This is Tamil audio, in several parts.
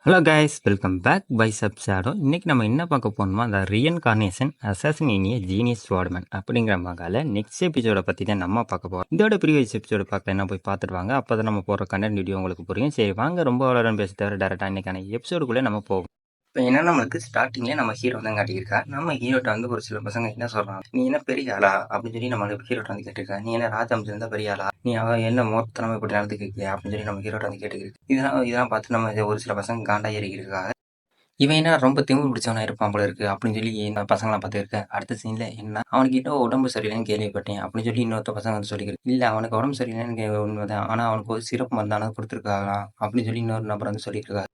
Hello guys, welcome back bicep shadow. இன்னைக்கு நம்ம என்ன பார்க்க போனோமா, அந்த reincarnation assassin in a genius swordsman அப்படிங்கிற மகால நெக்ஸ்ட் எபிசோட பற்றி தான் நம்ம பார்க்க போகிறோம். இதோட ப்ரீவியஸ் எபிசோட பார்க்க என்ன போய் பார்த்துட்டு வாங்க, அப்போ தான் நம்ம போகிற கண்டென்ட் வீடியோ உங்களுக்கு புரியும். சரி வாங்க, ரொம்ப வளரம் பேச தவிர டேரெக்டாக இன்னைக்கான எபிசோடுக்குள்ளே நம்ம போவோம். இப்போ என்ன, நம்மளுக்கு ஸ்டார்டிங்லேயே நம்ம ஹீரோ தான் காட்டியிருக்கா. நம்ம ஹீரோட்ட வந்து ஒரு சில பசங்க என்ன சொல்கிறாங்க, நீ என்ன பெரிய ஆளா அப்படின்னு சொல்லி நம்ம ஹீரோட்ட வந்து கேட்டிருக்கா. நீ என்ன ராஜாம்சம் இருந்தால் பெரிய ஆளா, நீ என்ன மோத்தனமா இப்படி நடந்துக்கிறியா அப்படின்னு சொல்லி நம்ம ஹீரோட்ட வந்து கேட்டுக்கிருக்கு. இதெல்லாம் பார்த்து நம்ம ஒரு சில பசங்க காண்டா ஏறிக்கிருக்காங்க. இவன் என்ன ரொம்ப திமிரு பிடிச்சவனா இருப்பான் போல இருக்கு அப்படின்னு சொல்லி இந்த பசங்களாம் பார்த்துருக்க. அடுத்த சீன்ல என்ன, அவனுக்கிட்ட உடம்பு சரியில்லைன்னு கேள்விப்பட்டேன் அப்படின்னு சொல்லி இன்னொருத்த பசங்க வந்து சொல்லிக்கிறேன். இல்ல, அவனுக்கு உடம்பு சரியில்லைன்னு உண்மைதான், ஆனா அவனுக்கு ஒரு சிறப்பு மருந்தானது கொடுத்துருக்காங்களாம் அப்படின்னு சொல்லி இன்னொரு நபர் வந்து சொல்லியிருக்காரு.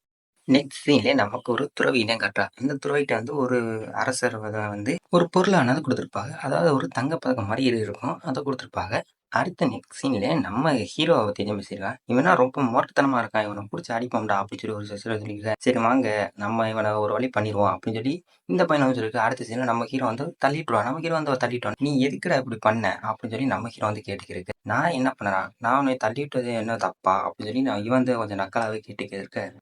நெக்ஸ்ட் சீன்ல நமக்கு ஒரு துறவியினை காட்டுறா. அந்த துறவிட்ட வந்து ஒரு அரசர் வந்து ஒரு பொருளானது கொடுத்துருப்பாங்க. அதாவது ஒரு தங்கப்பதக்கம் மாதிரி இருக்கும், அதை கொடுத்துருப்பாங்க. அடுத்த நெக்ஸ்ட் சீன்ல நம்ம ஹீரோவை பத்தி என்ன பேசியிருக்கான். இவனா ரொம்ப மோட்டத்தனமா இருக்கான், இவனை பிடிச்சி அடிப்போம்டா அப்படின்னு சொல்லி ஒரு சில சொல்லியிருக்கேன். சரி வாங்க, நம்ம இவனை ஒரு வழி பண்ணிடுவோம் அப்படின்னு சொல்லி இந்த பையனை வந்து சொல்லியிருக்கு. அடுத்த சீன்ல நம்ம ஹீரோ வந்து தள்ளிட்டுருவான். நம்ம ஹீரோ வந்து தள்ளிட்டோம். நீ எதுக்குடா இப்படி பண்ண அப்படின்னு சொல்லி நம்ம ஹீரோ வந்து கேட்டுக்கிறேன். நான் என்ன பண்ணறேன், நான் உன்னை தள்ளிவிட்டது என்ன தப்பா அப்படின்னு சொல்லி நான் இவன் வந்து கொஞ்சம் நக்கலாவே கேட்டுக்கிறேன்.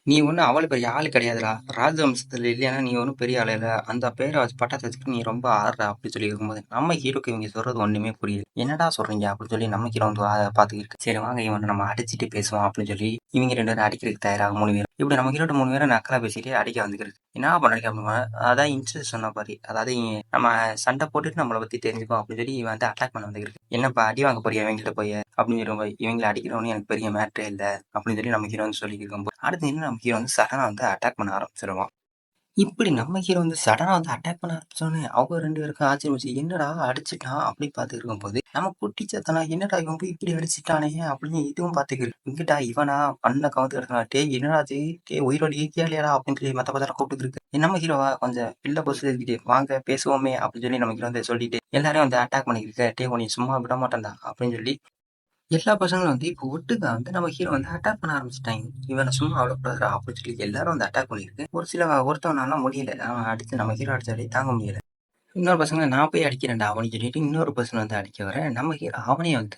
நீ ஒன்றும் அவ்வளோ பெரிய ஆள் கிடையாதுடா, ராஜவம்சத்தில் இல்லைன்னா நீ ஒன்றும் பெரிய ஆள் இல்லை, அந்த பேரை வச்சு பட்டத்தை வச்சுட்டு நீ ரொம்ப ஆடுற அப்படின்னு சொல்லி இருக்கும்போது நம்ம ஹீரோக்கு இவங்க சொல்றது ஒன்றுமே புரியுது. என்னடா சொல்றீங்க அப்படின்னு சொல்லி நம்ம ஹீரோ வந்து பார்த்துக்கிருக்கு. சரி வாங்க, இவன் நம்ம அடிச்சுட்டு பேசுவோம் அப்படின்னு சொல்லி இவங்க 2 பேரும் அடிக்கிறதுக்கு தயாராக 3 பேர். இப்படி நம்ம ஹீரோட்ட 3 பேரும் நக்கலா பேசிட்டு அடிக்க வந்துக்கிறது. என்ன பண்ணுறீங்க அப்படின்னா, அதான் இன்ட்ரெஸ்ட் சொன்ன மாதிரி, அதாவது நம்ம சண்டை போட்டுட்டு நம்மளை பற்றி தெரிஞ்சுப்போம் அப்படின்னு சொல்லி இவன் வந்து அட்டாக் பண்ண வந்துருக்கு. என்னப்பா அடி வாங்க போறியா இவங்கள்ட்ட போய் அப்படின்னு சொல்லி இவங்களை அடிக்கிறவனு எனக்கு பெரிய மேட்ரே இல்லை அப்படின்னு சொல்லி நம்ம ஹீரோ வந்து சொல்லியிருக்கும். அடுத்து என்ன, நம்ம ஹீரோ வந்து சடனா வந்து அட்டாக் பண்ண ஆரம்பிச்சிருவான். இப்படி நம்ம ஹீரோ வந்து சடனா வந்து அட்டாக் பண்ண ஆரம்பிச்சோன்னே அவங்க 2 பேருக்கும் ஆச்சரியம், என்னடா அடிச்சுட்டான் அப்படி பார்த்து இருக்கும்போது நம்ம குட்டி சத்தனா என்னடா இவன் போய் இப்படி அடிச்சுட்டானே அப்படின்னு இதுவும் பார்த்துக்கிரு. இங்கிட்டா இவனா பண்ண கவுத்து கிடக்கா. டே என்னடா அது, டே உயிரோடு இருக்கியாலியாடா அப்படின்னு சொல்லி மற்ற பத்திரம் கூப்பிட்டு இருக்கு. நம்ம ஹீரோவா கொஞ்சம் பில்ல பொசு இருக்கிட்டு வாங்க பேசுவோமே அப்படின்னு சொல்லி நம்ம ஹீரோ வந்து சொல்லிட்டு எல்லாரையும் வந்து அட்டாக் பண்ணிக்கிட்டு, டே உன்னை சும்மா விட மாட்டேன்டா அப்படின்னு சொல்லி எல்லா பசங்களும் வந்து இப்போ ஒட்டுக்கா வந்து நம்ம ஹீரோ வந்து அட்டாக் பண்ண ஆரம்பிச்சிட்டாங்க. இவனை சும்மா அவ்வளோ அப்படின்னு சொல்லி எல்லாரும் வந்து அட்டாக் பண்ணியிருக்கு. ஒரு சில ஒருத்தவனால முடியல, அவன் அடிச்சு நம்ம ஹீரோ அடிச்சாலே தாங்க முடியல. இன்னொரு பசங்க நான் போய் அடிக்கிறேன்டா அவனு சொல்லிட்டு இன்னொரு பர்சன் வந்து அடிக்க வர நம்ம ஹீரோ அவனையும் வந்து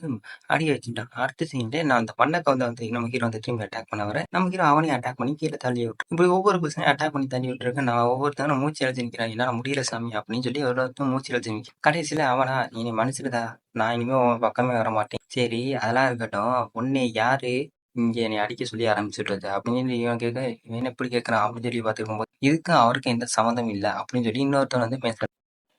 அடிக்க வச்சுட்டான். அடுத்த சீன்ல நான் அந்த பண்ணக்க வந்து நம்ம ஹீரோ வந்து திரும்பி அட்டாக் பண்ண வர நம்ம ஹீரோ அவனையும் அட்டாக் பண்ணி கீழே தள்ளி விட்டு இப்படி ஒவ்வொரு பர்சனையும் அட்டாக் பண்ணி தள்ளி விட்டுருக்கேன். நான் ஒவ்வொருத்தவனும் மூச்சு அழைச்சு நிற்கிறேன், என்னால முடியல சாமி அப்படின்னு சொல்லி ஒவ்வொருத்தரும் மூச்சு அழைச்சு நிற்கிறேன். கடைசியில அவனா, நீ மனுஷருதா, நான் இனிமே உன் பக்கமே வர மாட்டேன். சரி அதெல்லாம் இருக்கட்டும், உன்னை யாரு இங்க என்னை அடிக்க சொல்லி ஆரம்பிச்சுட்டு அப்படின்னு இவன் கேட்க, இவன் எப்படி கேட்கறான் அப்படின்னு சொல்லி பார்த்துக்கும்போது இதுக்கும் அவருக்கும் எந்த சம்மந்தம் இல்லை அப்படின்னு சொல்லி இன்னொருத்தவன் வந்து பேசுறான்.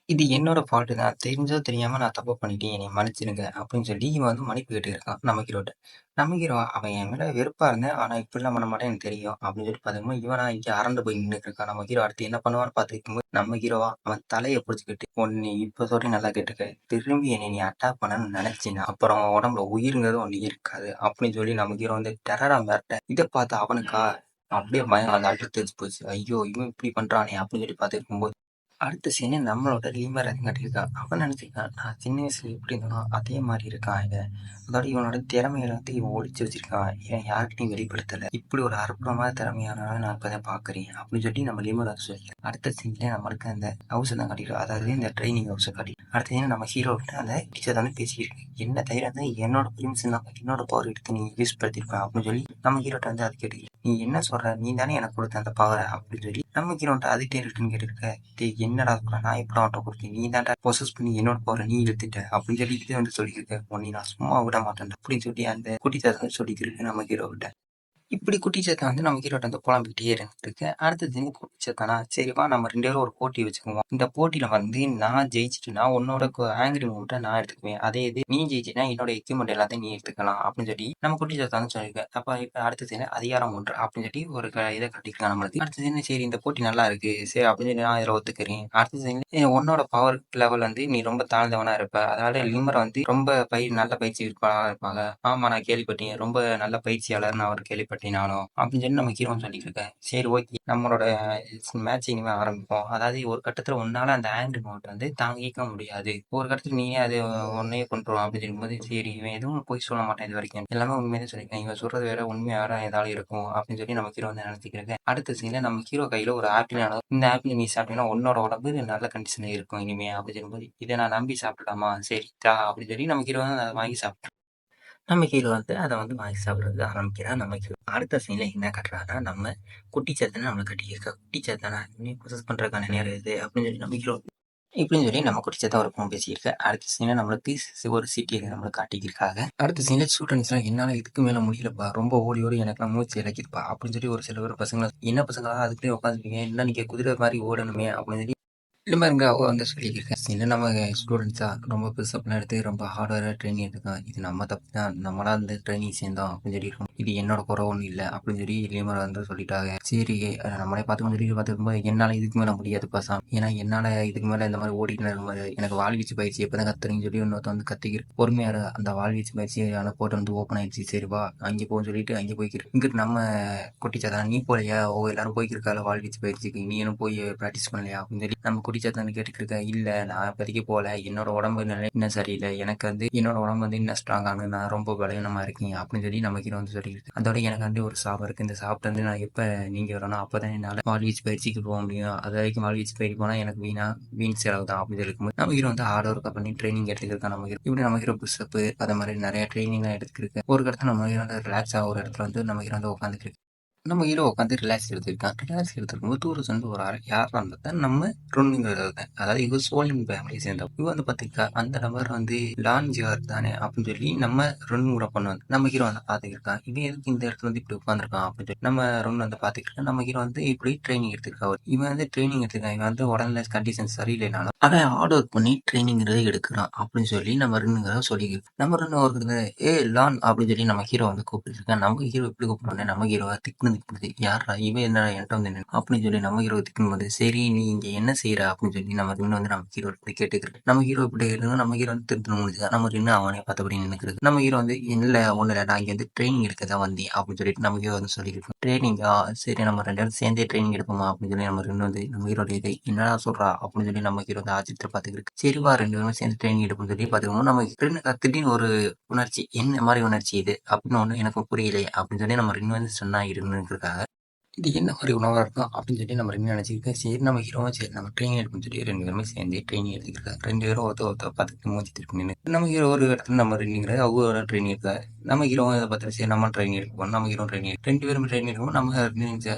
இது என்னோட ஃபால்ட்டு தான், தெரிஞ்சோ தெரியாம நான் தப்பு பண்ணிட்டேன், என்னை மன்னிச்சிடுங்க அப்படின்னு சொல்லி இவன் வந்து மன்னிப்பு கேட்டு இருக்கான் நம்ம ஹீரோட்ட. நம்ம ஹீரோ அவன் என் மேல வெறுப்பா இருந்தேன், ஆனா இப்படிலாம் பண்ண மாட்டேன் எனக்கு தெரியும் அப்படின்னு சொல்லி பார்த்துக்கும்போது இவனா இங்கே அரண்டு போய் நின்றுட்டு இருக்கான். நம்ம ஹீரோ அடுத்து என்ன பண்ணுவான்னு பார்த்துக்கும்போது நம்ம ஹீரோவா அவன் தலையை பிடிச்சிக்கிட்டு, ஒன்னு இப்போ சொல்லி நல்லா கேட்டுக்க, திரும்பி என்னை நீ அட்டாக் பண்ணணும்னு நினைச்சினா அப்புறம் உடம்புல உயிருங்கிறது ஒன்று இருக்காது அப்படின்னு சொல்லி நம்ம ஹீரோ வந்து டெரரா மிரட்ட. இதை பார்த்து அவனுக்கா அப்படியே பயம் வந்து அழுத்து போச்சு. ஐயோ இவன் இப்படி பண்றானே அப்படின்னு சொல்லி பார்த்துருக்கும்போது அடுத்த சீனே நம்மளோட ரீமர் கட்டியிருக்கான். அவன் நினைச்சிருக்கான், நான் சின்ன வயசுல எப்படி இருந்தானோ அதே மாதிரி இருக்கான் இவன். அதோட இவனோட திறமையில வந்து இவன் ஒழிச்சு வச்சிருக்கான், இவன் யார்கிட்டையும் வெளிப்படுத்தல. இப்படி ஒரு அற்புதமான திறமையானவன் நான் இப்பதான் பாக்குறேன் அப்படின்னு சொல்லி நம்ம ரீமர் வந்து சொல்லியிருக்கோம். அடுத்த சீன்ல நம்மளுக்கு அந்த ஹவுஸ் தான் கட்டிடுறோம், அதாவது இந்த ட்ரைனிங் ஹவுஸை கட்டி. அடுத்த சீன் நம்ம ஹீரோ கிட்ட அந்த டீச்சர் வந்து பேசியிருக்கு. என்ன தைரியம் வந்து என்னோட பிரின்ஸ் என்னோட பவர் எடுத்து நீ யூஸ் படுத்திருப்பேன் அப்படின்னு சொல்லி நம்ம ஹீரோட்ட வந்து அது கேட்டு, நீ என்ன சொல்ற, நீ தானே எனக்கு கொடுத்த அந்த பவரை அப்படின்னு சொல்லி நம்ம ஹீரோட்ட அதுட்டே இருக்குன்னு கேட்டுருக்க. என்னடா சொல்ற, நான் எப்படி அவன்கிட்ட கொடுத்தேன், நீ தான்டா ப்ரொசஸ் பண்ணி என்னோட பவரை நீ எடுத்துட்ட அப்படின்னு சொல்லி இதே வந்து சொல்லியிருக்க. உன்னை நான் சும்மா விட மாட்டேன் அப்படின்னு சொல்லி அந்த குட்டி சாத்தன் சொல்லிக்கிருக்கு நம்ம ஹீரோ கிட்ட. இப்படி குட்டி சேத்தன் வந்து நம்ம ஹீரோட்ட வந்து புலம்பிக்கிட்டே இருந்துருக்கு. அடுத்தது குட்டி சேத்தனா, சரிப்பா நம்ம 2 பேரும் ஒரு போட்டி வச்சுக்குவோம், இந்த போட்டியில வந்து நான் ஜெயிச்சிட்டுனா உன்னோட ஆங்கிரி மூமெண்ட்டை நான் எடுத்துக்குவேன், அதே இது நீ ஜெயிச்சினா என்னோட எக்யூப்மெண்ட் எல்லாத்தையும் நீ எடுத்துக்கலாம் அப்படின்னு சொல்லி நம்ம குட்டி சேத்தான் சொல்லியிருக்கேன். அப்ப இப்ப அடுத்தது அதிகாரம் ஒன்று அப்படின்னு சொல்லி ஒரு இதை கட்டிக்கலாம் நம்மளுக்கு. அடுத்தது சரி இந்த போட்டி நல்லா இருக்கு சரி அப்படின்னு சொல்லி நான் இதில் ஒத்துக்கிறேன். அடுத்தது உன்னோட பவர் லெவல் வந்து நீ ரொம்ப தாழ்ந்தவனா இருப்ப, அதனால லிமர் வந்து ரொம்ப நல்ல பயிற்சி இருப்பாங்க. ஆமா நான் கேள்விப்பட்டேன், ரொம்ப நல்ல பயிற்சியாளர்னு அவர் கேள்விப்பட்டேன் நானும் அப்படின்னு சொல்லி நம்ம ஹீரோன்னு சொல்லிட்டு இருக்கேன். சரி ஓகே, நம்மளோட மேட்ச் இனிமே ஆரம்பிப்போம். அதாவது ஒரு கட்டத்துல ஒன்னால அந்த ஆங்கிரி மவுண்ட் வந்து தாங்கிக்க முடியாது, ஒரு கட்டத்துல நீயே அது ஒன்னையே கொண்டுருவோம் அப்படின்னு சொல்லும்போது சரி இவன் எதுவும் போய் சொல்ல மாட்டேன், இது வரைக்கும் எல்லாமே உண்மையே சொல்லியிருக்கேன், இவன் சொல்றது வேற உண்மையா வேற ஏதாவது இருக்கும் அப்படின்னு சொல்லி நம்ம ஹீரோ வந்து நினைச்சிக்கிறேன். அடுத்த சீன்ல நம்ம ஹீரோ கையில ஒரு ஆப்பிள், இந்த ஆப்பிள் நீ சாப்பிட்டீங்கன்னா உன்னோட உடம்பு நல்ல கண்டிஷன்ல இருக்கும் இனிமே அப்படின்னு சொல்லும்போது இதை நான் நம்பி சாப்பிடலாமா, சரி அப்படின்னு சொல்லி நம்ம ஹீரோ வந்து அதை வாங்கி சாப்பிட்டேன். நம்ம ஹீரோ வந்து அத வந்து வாங்கி சாப்பிடுறதுக்கு ஆரம்பிக்கிறான். நம்ம ஹீரோ அடுத்த சீன்ல என்ன காட்டுறாங்கன்னா, நம்ம குட்டி சாத்தான நம்மள கட்டியிருக்கா. குட்டி சாத்தானா நீ பொசஸ் பண்றதுக்கான நேரம் இது அப்படின்னு சொல்லி நம்ம ஹீரோ இப்படின்னு சொல்லி நம்ம குட்டி சாத்தா ஒரு ஃபோன் பேசியிருக்க. அடுத்த சீன்ல நம்மளுக்கு ஒரு சிட்டிய நம்மளுக்கு காட்டியிருக்காங்க. அடுத்த சீன்ல ஸ்டூடண்ட்ஸ்லாம் என்னால இதுக்கு மேல முடியலப்பா. ரொம்ப ஓடி ஓடி எனக்கெல்லாம் மூச்சு இழைக்குதுப்பா அப்படின்னு சொல்லி ஒரு சில பேர் பசங்க என்ன பசங்களா அதுக்குள்ளயே உட்காந்துருக்கீங்க. என்ன நீங்க குதிரை மாதிரி ஓடணுமே அப்படின்னு சொல்லி இந்த மாதிரிங்க அவ வந்து சொல்லியிருக்கேன். சில நம்ம ஸ்டூடெண்ட்ஸா ரொம்ப பெருசப்லாம் எடுத்து ரொம்ப ஹார்ட்வேராக ட்ரைனிங் எடுத்துருக்கான். இது நம்ம தப்பு தான். நம்மளா வந்து ட்ரைனிங் சேர்ந்தோம் அப்படின்னு சொல்லியிருக்கோம். இது என்னோட குறை ஒன்றும் இல்லை அப்படின்னு சொல்லி லிமர் வந்து சொல்லிட்டாங்க. சரி நம்மளே பார்த்துக்கணும் சொல்லி பார்த்துக்கும்போது என்னால் இதுக்கு மேலே முடியாதுப்பா சாமி. ஏன்னா என்னால் இதுக்கு மேலே இந்த மாதிரி ஓடிட்டு இருக்கும்போது எனக்கு வாழ்வீச்சு பயிற்சி எப்போ தான் கத்துறீங்கன்னு சொல்லி இன்னொருத்த வந்து கத்திக்கிறேன். பொறுமையாக அந்த வாழ்வீச்சு பயிற்சி அந்த போட்டு வந்து ஓப்பன் ஆயிடுச்சு. சரிவா அங்கே போன்னு சொல்லிட்டு அங்கே போய்க்கிறேன். இங்கிட்டு நம்ம குட்டிச்சாதான் நீ போலையா எல்லாரும் போய்க்கிருக்கால வாழ்வீச்சு பயிற்சிக்கு நீ என்ன போய் ப்ராக்டிஸ் பண்ணலையா அப்படின்னு சொல்லி நம்ம குட்டிச்சாத்தான்னு கேட்டுக்கிருக்க. இல்லை நான் இப்போதைக்கு போகல. என்னோட உடம்பு நிலை இன்னும் சரியில்லை. எனக்கு வந்து என்னோட உடம்பு வந்து இன்னும் ஸ்ட்ராங்கானு நான் ரொம்ப பலவீனமா இருக்கேன் அப்படின்னு சொல்லி நம்ம ஹீரோ வந்து சொல்லியிருக்கு. அதோட எனக்கு வந்து ஒரு சாபம் இருக்கு. இந்த சாப்பிட்டு வந்து நான் எப்போ நீங்க வரணும் அப்பதான் என்னால் வாழ்வீச்சு பயிற்சிக்கு போக முடியும். அது வரைக்கும் வாழ்வீச்சு பயிற்சி போனால் எனக்கு வீண் செலவு தான் அப்படின்னு இருக்கும்போது நம்ம ஹீரோ வந்து ஹார்ட் ஒர்க் பண்ணி ட்ரைனிங் எடுத்துக்கிருக்கோம். நம்ம ஹீரோ இப்படி நம்ம ஹீரோ புஷ்அப்பு அது மாதிரி நிறைய ட்ரைனிங்லாம் எடுத்துக்கிருக்கு. ஒரு இடத்துல நம்ம ஹீரோ வந்து ரிலாக்ஸ் ஆக ஒரு இடத்துல வந்து நம்ம ஹீரோ வந்து உட்காந்துருக்கு. நம்ம ஹீரோ உட்காந்து ரிலாக்ஸ் எடுத்துருக்கான். ரிலாக்ஸ் எடுத்துருக்கும்போது தூரம் வந்து ஒரு யாரான்னு பார்த்தா நம்ம ரொன்னுங்கிறத அதாவது இவங்க சோழின் ஃபேமிலியை சேர்ந்தவங்க. இவ வந்து பார்த்துக்கா அந்த நபர் வந்து லான்ஜியார் தானே அப்படின்னு சொல்லி நம்ம ரொன்னு கூட பண்ணுவாங்க. நம்ம ஹீரோ வந்து பார்த்துக்கிருக்கான். இவன் எதுக்கு இந்த இடத்துல வந்து இப்படி உட்காந்துருக்கான் அப்படின்னு சொல்லி நம்ம ரொன்னு வந்து பார்த்துக்கிருக்கான். நம்ம ஹீரோ வந்து இப்படி ட்ரைனிங் எடுத்துருக்கா. இவன் வந்து ட்ரைனிங் எடுத்துருக்கான். இவன் வந்து உடல்நிலை கண்டிஷன் சரியில்லைனாலும் அவன் ஹார்ட் ஒர்க் பண்ணி ட்ரைனிங்கிறத எடுக்கிறான் அப்படின்னு சொல்லி நம்ம ரொன்னுங்கிறத சொல்லிக்கிருக்கு. நம்ம ரொன்னு ஒர்க்கு லான் அப்படின்னு சொல்லி நம்ம ஹீரோ வந்து கூப்பிட்டுருக்கான். நம்ம ஹீரோ எப்படி கூப்பிடுறோம் நம்ம ஹீரோவை திக்குனது யாரா இவன் என்ன என்கிட்ட வந்து அப்படின்னு சொல்லி நம்ம ஹீரோ திக்கும்போது சரி நீ இங்க என்ன செய்யற அப்படின்னு சொல்லி நம்ம இன்னும் வந்து நம்ம ஹீரோ இப்படி கேட்டுக்கிறது. நம்ம ஹீரோ இப்படி இருந்தாலும் நம்ம ஹீரோ வந்து திருத்தணும் முடிஞ்சா நம்ம இன்னும் அவனே பார்த்தபடி நினைக்கிறது. நம்ம ஹீரோ வந்து இல்ல ஒண்ணு இல்லை நான் இங்க வந்து ட்ரைனிங் எடுக்க தான் வந்தேன் அப்படின்னு சொல்லிட்டு நம்ம ஹீரோ வந்து சொல்லியிருக்கோம். ட்ரைனிங்கா சரி நம்ம ரெண்டு பேரும் சேர்ந்தே ட்ரைனிங் எடுப்போமா அப்படின்னு சொல்லி நம்ம ரெண்டு வந்து நம்ம ஹீரோட இதை என்னடா சொல்றா அப்படின்னு சொல்லி நம்ம ஹீரோ வந்து ஆச்சரியத்தை பார்த்துக்கிருக்கு. சரிவா ரெண்டு பேரும் சேர்ந்து ட்ரைனிங் எடுப்போம்னு சொல்லி பார்த்துக்கோம். நம்ம திடீர்னு ஒரு உணர்ச்சி என்ன மாதிரி உணர்ச்சி இது அப்படின்னு ஒண்ணு எனக்கு புரியலையே அப்படின்னு சொல்லி நம்ம ரெண்டு வந்து சொன்னா இருக்காங்க. இது என்ன மாதிரி உணவாக இருக்கும் அப்படின்னு சொல்லி நம்ம ரெண்டு நினச்சிக்கிட்டு சரி நம்ம ஹீரோவும் சரி நம்ம ட்ரைனிங் எடுப்போம்னு சொல்லி ரெண்டு பேருமே சேர்ந்து ட்ரைனிங் எடுத்துக்கிட்டாங்க. ரெண்டு பேரும் ஒருத்தர் பார்த்துட்டு மூஞ்சி திருப்பி நின்று நம்ம ஹீரோ ஒரு இடத்துல நம்ம ட்ரைனிங்கிறது அவங்க ட்ரைனிங் இருக்காரு. நம்ம ஹீரோவும் இதை பார்த்து சரி நம்ம ட்ரைனிங் எடுப்போம். நம்ம ஹீரோ ட்ரைனிங் ரெண்டு பேரும் ட்ரைனிங் எடுப்போம். நம்ம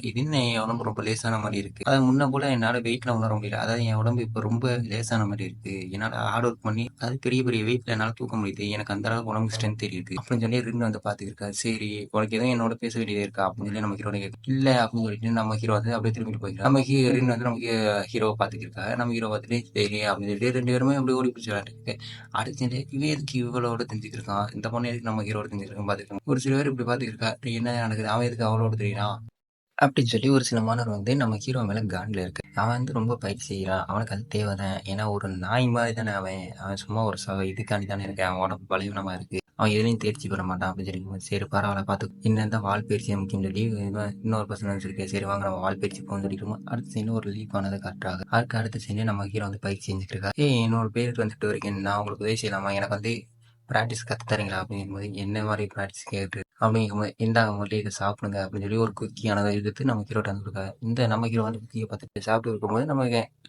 இது என்ன என் உடம்பு ரொம்ப லேசான மாதிரி இருக்கு. அது முன்ன கூட என்னால் வெயிட்ல உணர முடியல. அதாவது என் உடம்பு இப்போ ரொம்ப லேசான மாதிரி இருக்கு. என்னால் ஹார்ட் ஒர்க் பண்ணி அது பெரிய பெரிய வெயிட்ல என்னால் தூக்க முடியுது. எனக்கு அந்த அளவுக்கு உடம்பு ஸ்ட்ரென்த் இருக்கு அப்படின்னு சொல்லி ரெண்டு வந்து பார்த்துக்கிருக்காரு. சரி உனக்கு எதுவும் என்னோட பேச வேண்டியது இருக்கா அப்படின்னு சொல்லி நம்ம ஹீரோட இல்லை அப்படின்னு சொல்லிட்டு நம்ம ஹீரோ வந்து அப்படியே திரும்பிட்டு போயிடும். நம்ம ஹீரோயின் வந்து நமக்கு ஹீரோவை பார்த்துக்கிருக்காங்க. நம்ம ஹீரோ பார்த்துட்டு சரி அப்படின்னு சொல்லிட்டு ரெண்டு பேருமே அப்படி ஓடி பிடிச்சி விளையாட்டு அடுத்து இவன் எதுக்கு இவளோட தெரிஞ்சுக்கிருக்கான் இந்த பொண்ணு எதுக்கு நம்ம ஹீரோட தெரிஞ்சுக்கிருக்கான் பார்த்துருக்கோம். ஒரு சில பேர் இப்படி பார்த்துக்கிருக்கா என்ன நடக்குது அவன் எதுக்கு அவளோட தெரியுறான் அப்படின்னு சொல்லி ஒரு சில மாணவர் வந்து நம்ம ஹீரோ மேல காண்டில் இருக்கு. அவன் வந்து ரொம்ப பயிற்சி செய்யறான். அவனுக்கு அது தேவைதான். ஏன்னா ஒரு நாய் மாதிரி தானே அவன். அவன் சும்மா ஒரு இதுக்காண்டி தானே இருக்கு. அவன் உடம்பு பலவீனமா இருக்கு. அவன் எதுலையும் தேர்ச்சி பெற மாட்டான் அப்படின்னு சொல்லி சரி பரவாயில்ல பார்த்து என்னதான் வால் பயிற்சி முக்கியம் சொல்லி இன்னொரு பர்சன் வச்சிருக்கேன். சரி வாங்க நம்ம வால் பயிற்சி போகணும்னு சொல்லிட்டு அடுத்த சைடு ஒரு லீக் ஆனதை காட்டுறாங்க. அடுத்த சைடு நம்ம ஹீரோ வந்து பயிற்சி செஞ்சுட்டு என்னோட பேருக்கு வந்துட்டு வரைக்கும் நான் உங்களுக்கு உதவி செய்யலாமா எனக்கு வந்து ப்ராக்டிஸ் கற்று தரீங்களா அப்படிங்கும்போது என்ன மாதிரி ப்ராக்டிஸ் கேட்டு அப்படிங்கும்போது இந்தாங்க முதல்ல இதை சாப்பிடுங்க அப்படின்னு சொல்லி ஒரு குக்கியானதை எடுத்து நம்ம ஹீரோட்ட வந்து கொடுக்காரு. இந்த நம்ம ஹீரோ வந்து குக்கியை பார்த்துட்டு சாப்பிட்டு இருக்கும்போது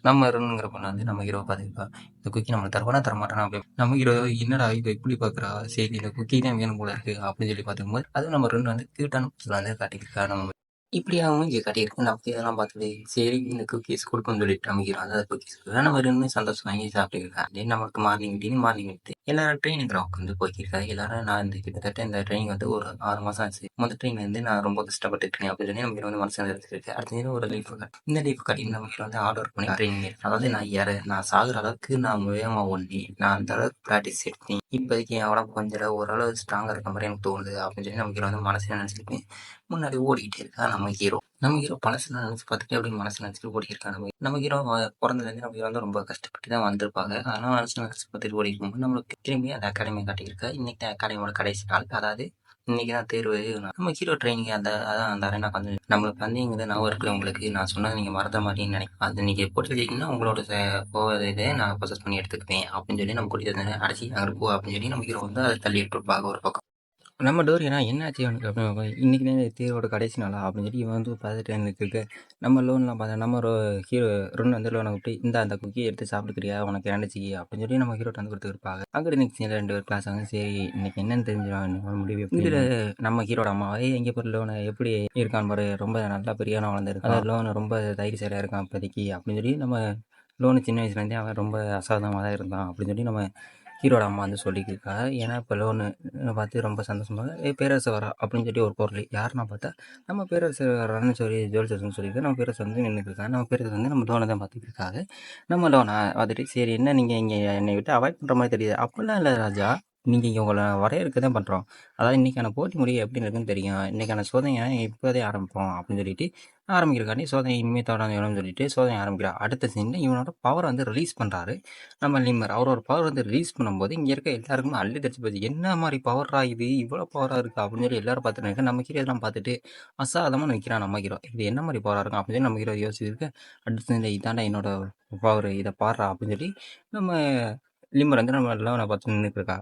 நம்ம இருங்கிற பொண்ணு வந்து நம்ம ஹீரோ பார்த்துருக்கா. இந்த குக்கி நம்ம தருவானா தரமாட்டானா அப்படி நம்ம ஹீரோ என்னடா இப்போ இப்படி பார்க்குறா சரி இந்த குக்கி தான் வேணும் போல இருக்கு அப்படின்னு சொல்லி பார்த்துக்கும்போது அதுவும் நம்ம ரெண்டு வந்து கியூட்டான வந்து காட்டியிருக்கா. நம்ம இப்படியாகவும் இங்கே காட்டியிருக்கு. நமக்கு இதெல்லாம் பார்த்துட்டு சரி இந்த குக்கீஸ் கொடுக்கணும்னு சொல்லிட்டு நம்ம ஹீரோ அந்த குக்கீஸ் நம்ம ரெண்டுமே சந்தோஷம் வாங்கி சாப்பிட்டுருக்கேன். அதே நமக்கு மார்னிங் விட்டு எல்லாரும் ட்ரைனிங் கிரவுண்ட் வந்து போய்க்கிருக்காரு. எல்லாரும் நான் இந்த கிட்டத்தட்ட இந்த ட்ரைனிங் வந்து ஒரு 6 மாசம் ஆச்சு. முதல் ட்ரைனிங் வந்து நான் ரொம்ப கஷ்டப்பட்டு இருக்கேன் அப்படின்னு சொல்லி நம்ம ஹீரோ வந்து மனசில் எடுத்துருக்கு. அடுத்த ஒரு லீஃப் இந்த லீஃப் கட்டி நம்ம ஹீரோ வந்து ஹார்ட் ஒர்க் பண்ணி ட்ரைனிங் அதாவது நான் சாகுற அளவுக்கு நான் வேகமாக ஓடி நான் அந்த அளவுக்கு ப்ராக்டிஸ் எடுத்தேன். இப்போதைக்கு என் உடம்பு கொஞ்சம் ஓரளவு ஸ்ட்ராங்காக இருக்க மாதிரி எனக்கு தோணுது அப்படின்னு சொல்லி நம்ம ஹீரோ வந்து மனசில் நினச்சிட்டு முன்னாடி ஓடிக்கிட்டே இருக்கா. நம்ம ஹீரோ பழசெல்லாம் நினச்சி பார்த்துட்டு அப்படின்னு மனசு நினச்சிட்டு ஓடிருக்காங்க. நம்ம ஹீரோ பிறந்ததுலேருந்து நம்ம ஹீரோ வந்து ரொம்ப கஷ்டப்பட்டு தான் வந்திருப்பாங்க. அதனால் நினச்சி பார்த்துட்டு ஓடி இருக்கும்போது நம்மளுக்கு திரும்பி அந்த அகாடமி காட்டியிருக்கா. இன்னைக்கு அகாடமியோட கடைசி நாள். அதாவது இன்னைக்கு தான் தேர்வு. நம்ம ஹீரோ ட்ரைனிங் அந்த அரேனா வந்து நம்மளுக்கு வந்து இங்கே நான் இருக்கு உங்களுக்கு நான் சொன்னது நீங்கள் மறந்த மாதிரின்னு நினைக்கிறேன். அது நீங்கள் போட்டு வச்சிங்கன்னா உங்களோட இதை நான் ப்ரொசஸ் பண்ணி எடுத்துக்குவேன் அப்படின்னு சொல்லி நம்ம கூட்டிட்டு அடிச்சு அங்கே போ அப்படின்னு சொல்லி நம்ம ஹீரோ வந்து அதை தள்ளி விட்டுருப்பாங்க ஒரு பக்கம். நம்ம டோரியனா என்னாச்சு இவனுக்கு அப்படின்னு பார்ப்போம். இன்னைக்கு தான் தேர்வோட கடைசி நாளா அப்படின்னு சொல்லி இவன் வந்து பார்த்துட்டு நிற்க நம்ம லோன்லாம் பார்த்தா நம்ம ஹீரோ ரொன் வந்து லோனை விட்டு அந்த குக்கி எடுத்து சாப்பிட்டுக்கிறியா உனக்கு இறந்துச்சி அப்படின்னு சொல்லி நம்ம ஹீரோட்ட வந்து கொடுத்துருப்பாங்க. அங்கே நெக்ஸ்ட் 2 பேர் கிளாஸ் வந்து சரி இன்னைக்கு என்னன்னு தெரிஞ்சிடும் முடிவு. இதில் நம்ம ஹீரோட அம்மாவை எங்கே போகிற லோனை எப்படி இருக்கான்னு பாரு ரொம்ப நல்லா பெரியான வளர்ந்துருக்கான். அதாவது லோனு ரொம்ப தைரியசாலியாக இருக்கான் இப்போதைக்கு அப்படின்னு சொல்லி நம்ம லோனு சின்ன வயசுலேருந்தே அவன் ரொம்ப அசாதமாக தான் இருந்தான் அப்படின்னு சொல்லி நம்ம ஹீரோட அம்மா வந்து சொல்லியிருக்கா. ஏன்னா இப்போ லோனு பார்த்து ரொம்ப சந்தோஷமாக பேரரசு வரா அப்படின்னு சொல்லி ஒரு பொருள் யாருன்னா பார்த்தா நம்ம பேரரசு வரான்னு சொல்லி ஜோல்சர்ஸ்னு சொல்லியிருக்கு. நம்ம பேரரசு வந்து நின்றுருக்காங்க. நம்ம பேரரசு வந்து நம்ம லோனை தான் பார்த்துட்டு இருக்காங்க. நம்ம லோனை பார்த்துட்டு சரி என்ன நீங்கள் இங்கே என்னை விட்டு அவாய்ட் பண்ணுற மாதிரி தெரியுது. அப்படிலாம் இல்லை ராஜா, நீங்கள் இங்கே உங்களை வரையறுக்க தான் பண்ணுறோம். அதாவது இன்றைக்கான போட்டி முடிவு எப்படி இருக்குன்னு தெரியும். இன்றைக்கான சோதனை இப்போதே ஆரம்பிப்போம் அப்படின்னு சொல்லிட்டு ஆரம்பிக்கிறக்காண்டி சோதனை இனிமேல் தொடர்ந்து வேணும்னு சொல்லிட்டு சோதனை ஆரம்பிக்கிறார். அடுத்த சீனில் இவனோட பவர் வந்து ரிலீஸ் பண்ணுறாரு நம்ம லிம்மர். அவரோட பவர் வந்து ரிலீஸ் பண்ணும்போது இங்கே இருக்க எல்லாருக்குமே அள்ளி தெரிச்சு போச்சு. என்ன மாதிரி பவரா இது, இவ்வளோ பவராக இருக்குது அப்படின்னு சொல்லி எல்லாரும் பார்த்துட்டு இருக்க. நம்ம ஹீரோ இதெல்லாம் பார்த்துட்டு அசாதமாக நிற்கிறான் நம்ம ஹீரோ. இது என்ன மாதிரி பவராக இருக்கும் அப்படின்னு சொல்லி நம்ம ஹீரோ யோசிச்சிருக்கு. அடுத்து இந்த இதாண்டா என்னோட பவர், இதை பாடுறா அப்படின்னு சொல்லி நம்ம லிம்மர் வந்து நம்ம லோனை பார்த்து நின்றுட்டு இருக்கா.